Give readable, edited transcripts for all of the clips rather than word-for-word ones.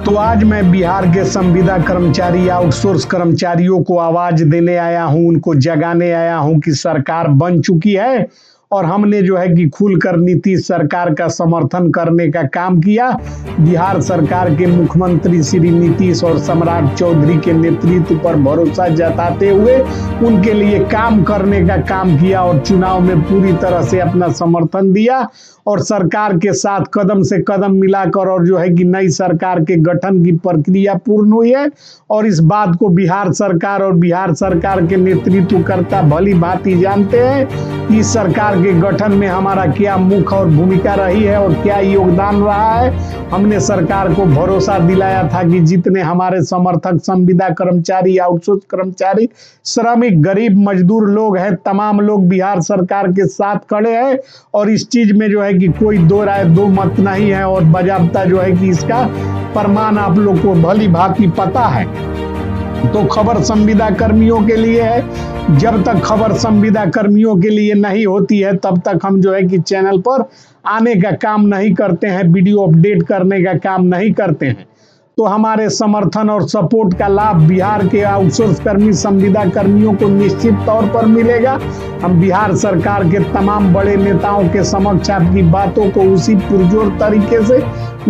तो आज मैं बिहार के संविदा कर्मचारी आउटसोर्स कर्मचारियों को आवाज देने आया हूं, उनको जगाने आया हूं कि सरकार बन चुकी है और हमने जो है कि खुलकर नीतीश सरकार का समर्थन करने का काम किया। बिहार सरकार के मुख्यमंत्री श्री नीतीश और सम्राट चौधरी के नेतृत्व पर भरोसा जताते हुए उनके लिए काम करने का काम किया और चुनाव में पूरी तरह से अपना समर्थन दिया और सरकार के साथ कदम से कदम मिलाकर और जो है कि नई सरकार के गठन की प्रक्रिया पूर्ण हुई है। और इस बात को बिहार सरकार और बिहार सरकार के नेतृत्वकर्ता भली भांति जानते हैं कि इस सरकार के गठन में हमारा क्या मुख्य और भूमिका रही है और क्या योगदान रहा है। हमने सरकार को भरोसा दिलाया था कि जितने हमारे समर्थक संविदा कर्मचारी, आउटसोर्स कर्मचारी, श्रमिक, गरीब मजदूर लोग हैं, तमाम लोग बिहार सरकार के साथ खड़े हैं और इस चीज में जो है कि कोई दो राय दो मत नहीं है और बाजाबता जो है कि इसका प्रमाण आप लोग को भली भांति पता है। तो खबर संविदा कर्मियों के लिए है। जब तक खबर संविदा कर्मियों के लिए नहीं होती है तब तक हम जो है कि चैनल पर आने का काम नहीं करते हैं, वीडियो अपडेट करने का काम नहीं करते हैं। तो हमारे समर्थन और सपोर्ट का लाभ बिहार के आउटसोर्स कर्मी संविदा कर्मियों को निश्चित तौर पर मिलेगा। हम बिहार सरकार के तमाम बड़े नेताओं के समक्ष आपकी बातों को उसी पुरजोर तरीके से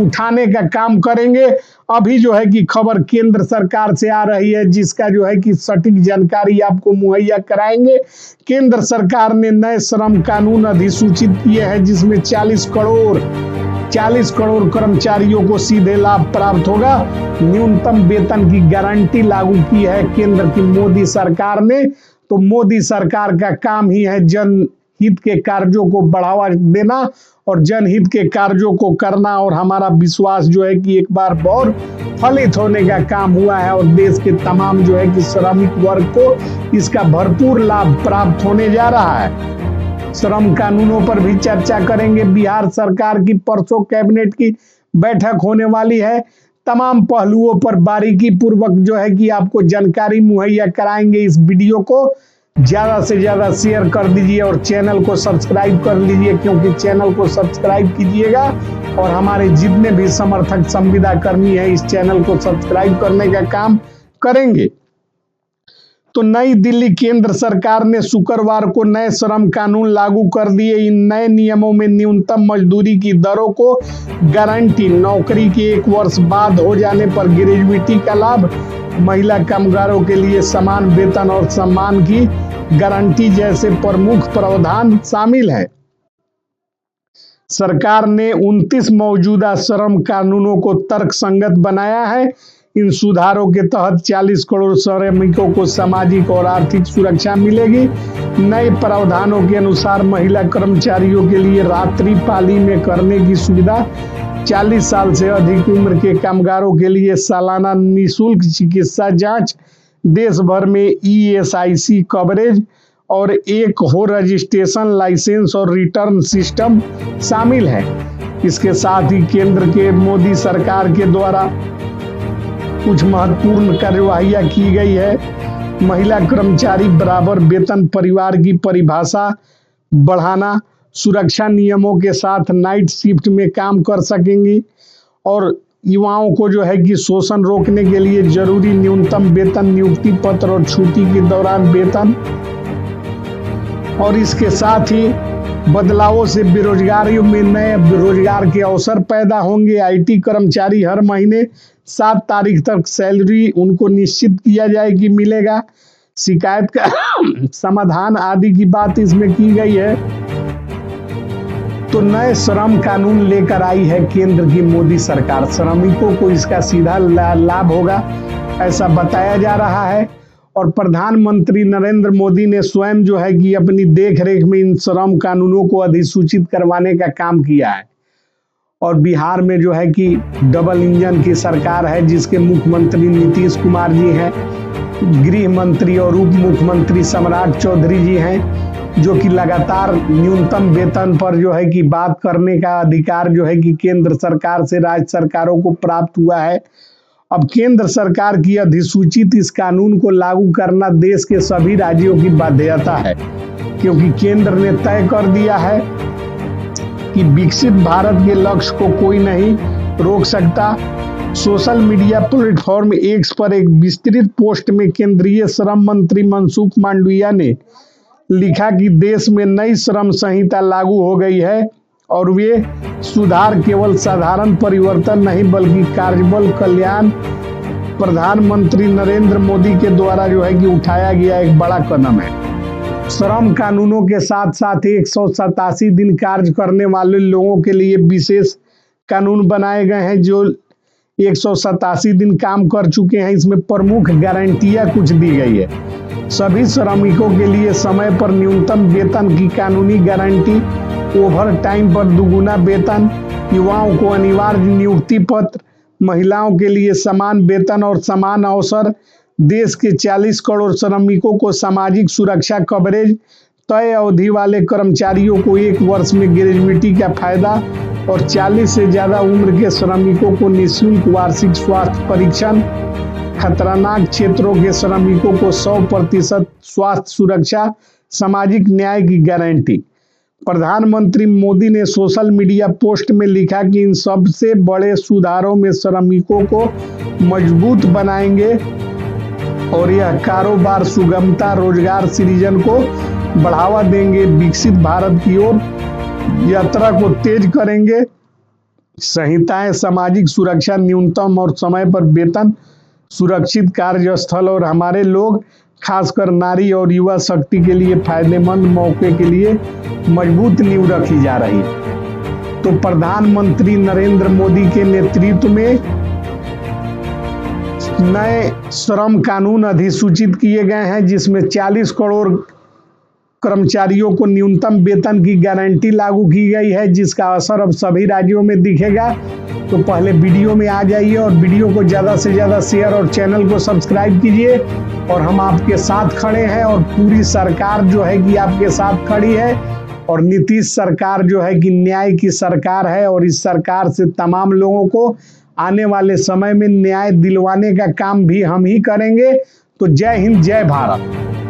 उठाने का काम करेंगे। अभी जो है कि खबर केंद्र सरकार से आ रही है जिसका जो है कि सटीक जानकारी आपको मुहैया कराएंगे। केंद्र सरकार ने नए श्रम कानून अधिसूचित किए हैं जिसमें 40 करोड़ कर्मचारियों को सीधे लाभ प्राप्त होगा। न्यूनतम वेतन की गारंटी लागू की है केंद्र की मोदी सरकार ने। तो मोदी सरकार का काम ही है जनहित के कार्यों को बढ़ावा देना और जनहित के कार्यों को करना और हमारा विश्वास जो है कि एक बार और फलित होने का काम हुआ है और देश के तमाम जो है कि श्रमिक वर्ग को इसका भरपूर लाभ प्राप्त होने जा रहा है। श्रम कानूनों पर भी चर्चा करेंगे। बिहार सरकार की परसों कैबिनेट की बैठक होने वाली है। तमाम पहलुओं पर बारीकी पूर्वक जो है कि आपको जानकारी मुहैया कराएंगे। इस वीडियो को ज्यादा से ज्यादा शेयर कर दीजिए और चैनल को सब्सक्राइब कर लीजिए, क्योंकि चैनल को सब्सक्राइब कीजिएगा और हमारे जितने भी समर्थक संविदा कर्मी हैं इस चैनल को सब्सक्राइब करने का काम करेंगे। तो नई दिल्ली केंद्र सरकार ने शुक्रवार को नए श्रम कानून लागू कर दिए। इन नए नियमों में न्यूनतम मजदूरी की दरों को गारंटी, नौकरी के 1 वर्ष बाद हो जाने पर ग्रेजुएटी का लाभ, महिला कामगारों के लिए समान वेतन और सम्मान की गारंटी जैसे प्रमुख प्रावधान शामिल है। सरकार ने 29 मौजूदा श्रम कानूनों को तर्कसंगत बनाया है। इन सुधारों के तहत 40 करोड़ श्रमिकों को सामाजिक और आर्थिक सुरक्षा मिलेगी। नए प्रावधानों के अनुसार महिला कर्मचारियों के लिए रात्रि पाली में करने की सुविधा, 40 साल से अधिक उम्र के कामगारों के लिए सालाना निःशुल्क चिकित्सा जांच, देश भर में ESIC कवरेज और एक हो रजिस्ट्रेशन, लाइसेंस और रिटर्न सिस्टम शामिल है। इसके साथ ही केंद्र के मोदी सरकार के द्वारा कुछ महत्वपूर्ण कार्यवाहियां की गई है। महिला कर्मचारी बराबर वेतन, परिवार की परिभाषा बढ़ाना, सुरक्षा नियमों के साथ नाइट शिफ्ट में काम कर सकेंगी और युवाओं को जो है कि शोषण रोकने के लिए जरूरी न्यूनतम वेतन, नियुक्ति पत्र और छुट्टी के दौरान वेतन। और इसके साथ ही बदलावों से बेरोजगारियों में नए रोजगार के अवसर पैदा होंगे। IT कर्मचारी हर महीने 7 तारीख तक सैलरी उनको निश्चित किया जाए कि मिलेगा। शिकायत का समाधान आदि की बात इसमें की गई है। तो नए श्रम कानून लेकर आई है केंद्र की मोदी सरकार। श्रमिकों को इसका सीधा लाभ होगा ऐसा बताया जा रहा है और प्रधानमंत्री नरेंद्र मोदी ने स्वयं जो है कि अपनी देखरेख में इन श्रम कानूनों को अधिसूचित करवाने का काम किया है। और बिहार में जो है कि डबल इंजन की सरकार है जिसके मुख्यमंत्री नीतीश कुमार जी हैं, गृह मंत्री और उप मुख्यमंत्री सम्राट चौधरी जी हैं, जो कि लगातार न्यूनतम वेतन पर जो है कि बात करने का अधिकार जो है कि केंद्र सरकार से राज्य सरकारों को प्राप्त हुआ है। अब केंद्र सरकार की अधिसूचित इस कानून को लागू करना देश के सभी राज्यों की बाध्यता है, क्योंकि केंद्र ने तय कर दिया है कि विकसित भारत के लक्ष्य को कोई नहीं रोक सकता। सोशल मीडिया प्लेटफॉर्म एक्स पर एक विस्तृत पोस्ट में केंद्रीय श्रम मंत्री मनसुख मांडविया ने लिखा कि देश में नई श्रम संहिता लागू हो गई है और वे सुधार केवल साधारण परिवर्तन नहीं बल्कि कार्यबल कल्याण प्रधानमंत्री नरेंद्र मोदी के द्वारा कि उठाया गया एक बड़ा कदम है। श्रम कानूनों के साथ साथ 187 दिन कार्य करने वाले लोगों के लिए विशेष कानून बनाए गए हैं जो 187 दिन काम कर चुके हैं। इसमें प्रमुख गारंटियां कुछ दी गई है। सभी श्रमिकों के लिए समय पर न्यूनतम वेतन की कानूनी गारंटी, ओवर टाइम पर दुगुना वेतन, युवाओं को अनिवार्य नियुक्ति पत्र, महिलाओं के लिए समान वेतन और समान अवसर, देश के 40 करोड़ श्रमिकों को सामाजिक सुरक्षा कवरेज, तय अवधि वाले कर्मचारियों को 1 वर्ष में ग्रेजुएटी का फायदा और 40 से ज्यादा उम्र के श्रमिकों को निःशुल्क वार्षिक स्वास्थ्य परीक्षण, खतरनाक क्षेत्रों के श्रमिकों को 100% स्वास्थ्य सुरक्षा, सामाजिक न्याय की गारंटी। प्रधानमंत्री मोदी ने सोशल मीडिया पोस्ट में लिखा कि इन सबसे बड़े सुधारों में श्रमिकों को मजबूत बनाएंगे और यह कारोबार सुगमता, रोजगार सृजन को बढ़ावा देंगे, विकसित भारत की ओर यात्रा को तेज करेंगे। संहिताएं सामाजिक सुरक्षा, न्यूनतम और समय पर वेतन, सुरक्षित कार्यस्थल और हमारे लोग खासकर नारी और युवा शक्ति के लिए फायदेमंद मौके के लिए मजबूत नींव रखी जा रही है। तो प्रधानमंत्री नरेंद्र मोदी के नेतृत्व में नए श्रम कानून अधिसूचित किए गए हैं जिसमें 40 करोड़ कर्मचारियों को न्यूनतम वेतन की गारंटी लागू की गई है, जिसका असर अब सभी राज्यों में दिखेगा। तो पहले वीडियो में आ जाइए और वीडियो को ज़्यादा से ज़्यादा शेयर और चैनल को सब्सक्राइब कीजिए। और हम आपके साथ खड़े हैं और पूरी सरकार कि आपके साथ खड़ी है। और नीतीश सरकार कि न्याय की सरकार है और इस सरकार से तमाम लोगों को आने वाले समय में न्याय दिलवाने का काम भी हम ही करेंगे। तो जय हिंद, जय भारत।